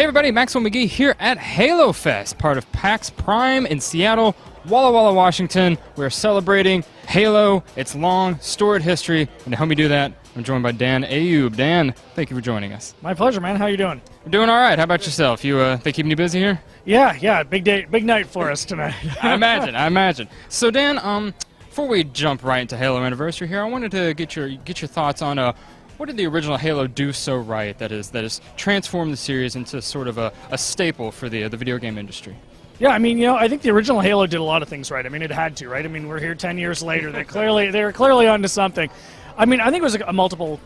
Hey everybody, Maxwell McGee here at Halo Fest, part of PAX Prime in Seattle, Walla Walla, Washington. We're celebrating Halo, its long, storied history, and to help me do that, I'm joined by Dan Ayub. Dan, thank you for joining us. My pleasure, man. How you doing? We're doing all right. How about yourself? They keeping you busy here? Yeah, big day, big night for us tonight. I imagine. So Dan, before we jump right into Halo Anniversary here, I wanted to get your thoughts on what did the original Halo do so right that has transformed the series into sort of a staple for the video game industry? Yeah, I mean, I think the original Halo did a lot of things right. I mean, it had to, right? I mean, we're here 10 years later. They were clearly onto something. I mean, I think it was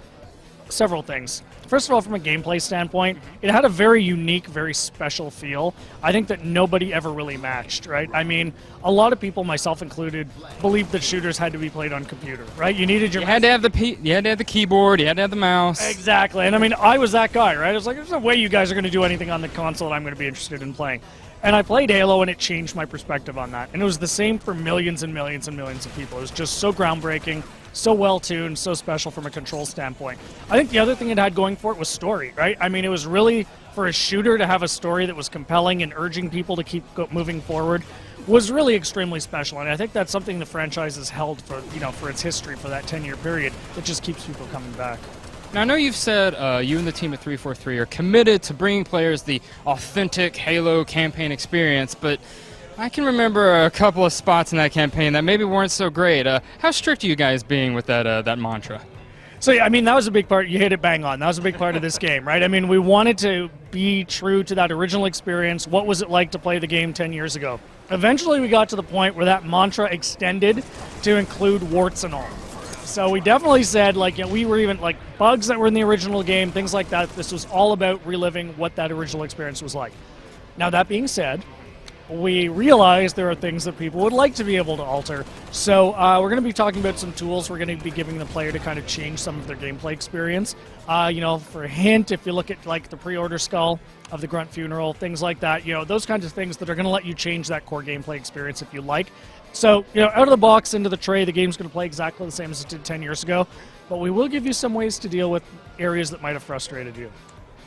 several things. First of all, from a gameplay standpoint, it had a very unique, very special feel. I think that nobody ever really matched, right? I mean, a lot of people, myself included, believed that shooters had to be played on computer, right? You had to have the keyboard, you had to have the mouse. Exactly, and I mean, I was that guy, right? I was like, there's no way you guys are going to do anything on the console that I'm going to be interested in playing. And I played Halo, and it changed my perspective on that. And it was the same for millions and millions and millions of people. It was just so groundbreaking, so well-tuned, so special from a control standpoint. I think the other thing it had going for it was story, right? I mean, it was really, for a shooter to have a story that was compelling and urging people to keep moving forward was really extremely special. And I think that's something the franchise has held for its history for that 10-year period that just keeps people coming back. Now, I know you've said you and the team at 343 are committed to bringing players the authentic Halo campaign experience, but I can remember a couple of spots in that campaign that maybe weren't so great. How strict are you guys being with that mantra? So, yeah, I mean, that was a big part. You hit it bang on. That was a big part of this game, right? I mean, we wanted to be true to that original experience. What was it like to play the game 10 years ago? Eventually, we got to the point where that mantra extended to include warts and all. So we definitely said, we were even, bugs that were in the original game, things like that. This was all about reliving what that original experience was like. Now, that being said, we realized there are things that people would like to be able to alter. So we're going to be talking about some tools we're going to be giving the player to kind of change some of their gameplay experience. For a hint, if you look at the pre-order skull of the Grunt Funeral, things like that, those kinds of things that are going to let you change that core gameplay experience if you like. So, out of the box, into the tray, the game's going to play exactly the same as it did 10 years ago, but we will give you some ways to deal with areas that might have frustrated you.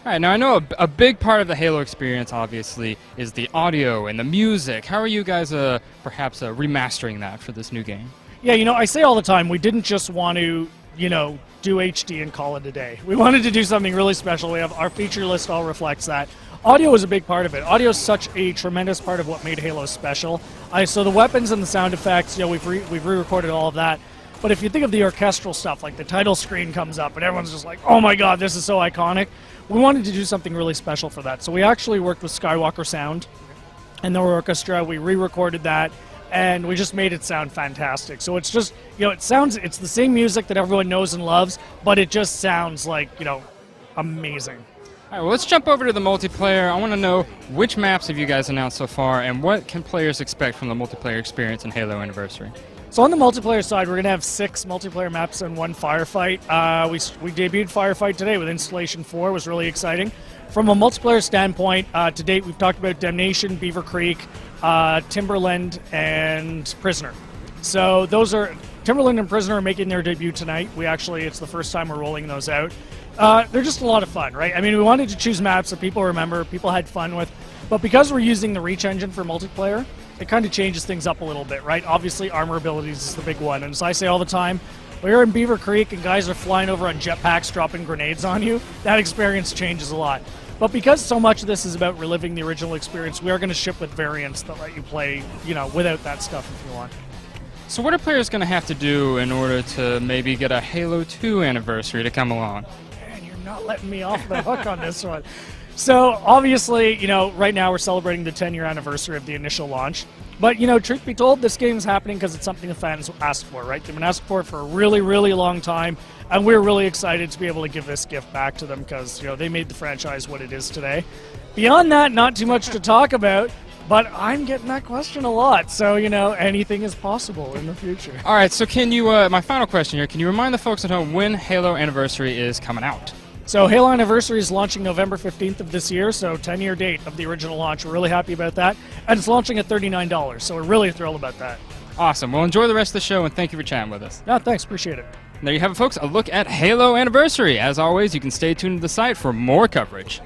All right, now I know a big part of the Halo experience, obviously, is the audio and the music. How are you guys perhaps remastering that for this new game? Yeah, I say all the time, we didn't just want to, do HD and call it a day. We wanted to do something really special. We have our feature list all reflects that. Audio is a big part of it. Audio is such a tremendous part of what made Halo special. So the weapons and the sound effects, we've re-recorded all of that. But if you think of the orchestral stuff, like the title screen comes up and everyone's just like, oh my god, this is so iconic. We wanted to do something really special for that. So we actually worked with Skywalker Sound and their orchestra. We re-recorded that and we just made it sound fantastic. So it's just, it's the same music that everyone knows and loves, but it just sounds like, amazing. All right, well, let's jump over to the multiplayer. I want to know which maps have you guys announced so far, and what can players expect from the multiplayer experience in Halo Anniversary? So on the multiplayer side, we're going to have 6 multiplayer maps and 1 firefight. We debuted Firefight today with Installation 4. It was really exciting. From a multiplayer standpoint, to date, we've talked about Damnation, Beaver Creek, Timberland, and Prisoner. So those are... Timberland and Prisoner are making their debut tonight. It's the first time we're rolling those out. They're just a lot of fun, right? I mean, we wanted to choose maps that people remember, people had fun with, but because we're using the Reach engine for multiplayer, it kind of changes things up a little bit, right? Obviously, armor abilities is the big one, and as I say all the time, when you're in Beaver Creek and guys are flying over on jetpacks dropping grenades on you, that experience changes a lot. But because so much of this is about reliving the original experience, we are going to ship with variants that let you play, without that stuff if you want. So what are players going to have to do in order to maybe get a Halo 2 anniversary to come along? Not letting me off the hook on this one. So obviously, right now we're celebrating the 10-year anniversary of the initial launch. But, truth be told, this game is happening because it's something the fans asked for, right? They've been asking for it for a really, really long time, and we're really excited to be able to give this gift back to them because, they made the franchise what it is today. Beyond that, not too much to talk about, but I'm getting that question a lot. So, anything is possible in the future. All right, so can you, my final question here, can you remind the folks at home when Halo Anniversary is coming out? So Halo Anniversary is launching November 15th of this year, so 10-year date of the original launch. We're really happy about that. And it's launching at $39, so we're really thrilled about that. Awesome. Well, enjoy the rest of the show, and thank you for chatting with us. No, thanks. Appreciate it. And there you have it, folks, a look at Halo Anniversary. As always, you can stay tuned to the site for more coverage.